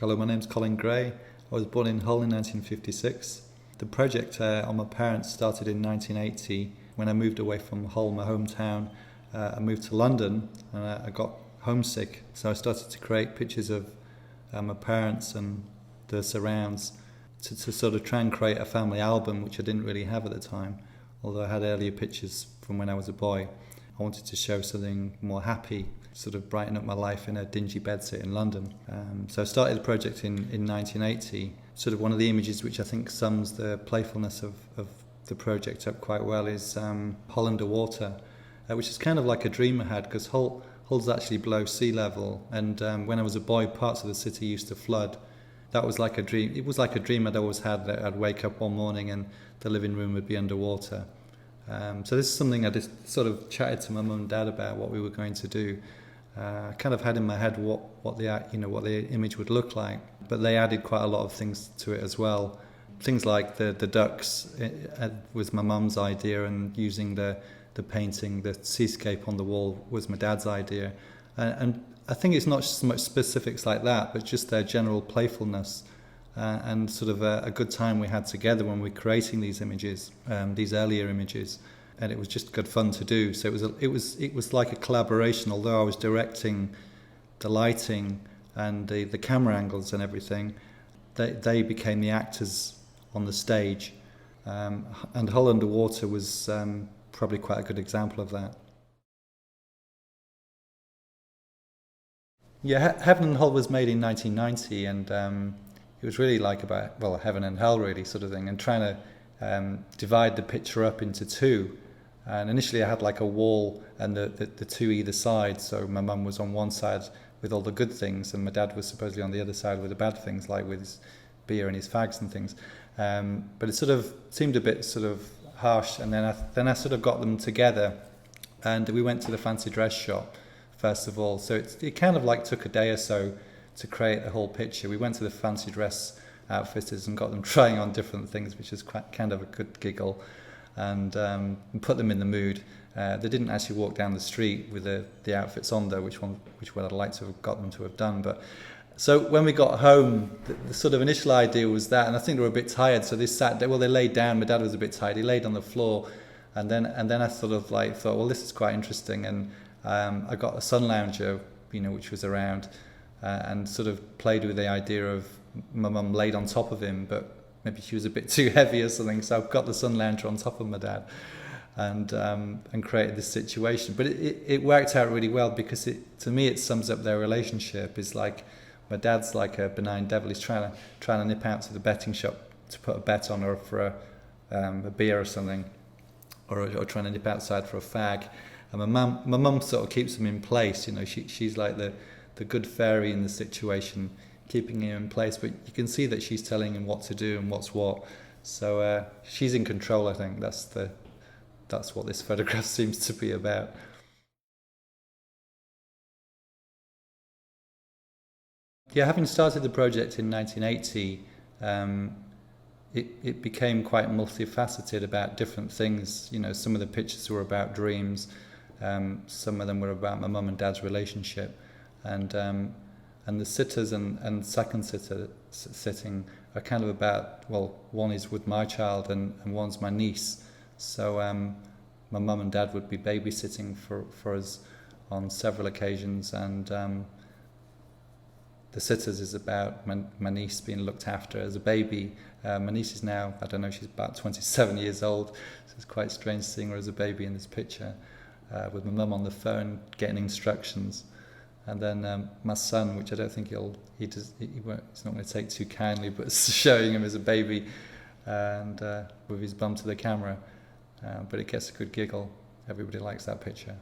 Hello, my name's Colin Gray. I was born in Hull in 1956. The project on my parents started in 1980 when I moved away from Hull, my hometown. I moved to London and I got homesick, so I started to create pictures of my parents and the surrounds to sort of try and create a family album, which I didn't really have at the time, although I had earlier pictures from when I was a boy. I wanted to show something more happy, sort of brighten up my life in a dingy bedsit in London. So I started the project in 1980. Sort of one of the images which I think sums the playfulness of the project up quite well is Hull underwater, which is kind of like a dream I had, because Hull's actually below sea level, and when I was a boy, parts of the city used to flood. That was like a dream. It was like a dream I'd always had, that I'd wake up one morning and the living room would be underwater. So this is something I just sort of chatted to my mum and dad about, what we were going to do. I kind of had in my head what the image would look like, but they added quite a lot of things to it as well. Things like the ducks was my mum's idea, and using the painting, the seascape on the wall, was my dad's idea. And I think it's not so much specifics like that, but just their general playfulness and sort of a good time we had together when we were creating these images, these earlier images. And it was just good fun to do. So it was like a collaboration. Although I was directing the lighting and the camera angles and everything, they became the actors on the stage. And Hull Underwater was probably quite a good example of that. Yeah, Heaven and Hull was made in 1990, and it was really like about, well, heaven and hell really, sort of thing, and trying to divide the picture up into two. And initially I had like a wall and the two either side, so my mum was on one side with all the good things, and my dad was supposedly on the other side with the bad things, like with his beer and his fags and things. But it sort of seemed a bit sort of harsh, and then I sort of got them together, and we went to the fancy dress shop first of all. So it kind of like took a day or so to create the whole picture. We went to the fancy dress outfitters and got them trying on different things, which was quite kind of a good giggle, and put them in the mood. They didn't actually walk down the street with the outfits on though, which I'd like to have got them to have done. But so when we got home, the sort of initial idea was that, and I think they were a bit tired, so they laid down. My dad was a bit tired, he laid on the floor, and then I sort of like thought, well, this is quite interesting, and I got a sun lounger, which was around, and sort of played with the idea of my mum laid on top of him, but maybe she was a bit too heavy or something, so I've got the sun lounger on top of my dad, and created this situation. But it worked out really well, because to me it sums up their relationship. Is like, my dad's like a benign devil. He's trying to nip out to the betting shop to put a bet on, or for a beer or something, or trying to nip outside for a fag. And my mum sort of keeps him in place. She's like the good fairy in the situation, keeping him in place. But you can see that she's telling him what to do and what's what. So she's in control. I think that's what this photograph seems to be about. Yeah, having started the project in 1980, it became quite multifaceted about different things. Some of the pictures were about dreams. Some of them were about my mum and dad's relationship, and the sitters and second sitting are kind of about, well, one is with my child and one's my niece. So my mum and dad would be babysitting for us on several occasions, and the sitters is about my niece being looked after as a baby. My niece is now, I don't know, she's about 27 years old, so it's quite strange seeing her as a baby in this picture. With my mum on the phone getting instructions, and then my son, which I don't think he's not going to take too kindly, but showing him as a baby, and with his bum to the camera, but it gets a good giggle. Everybody likes that picture.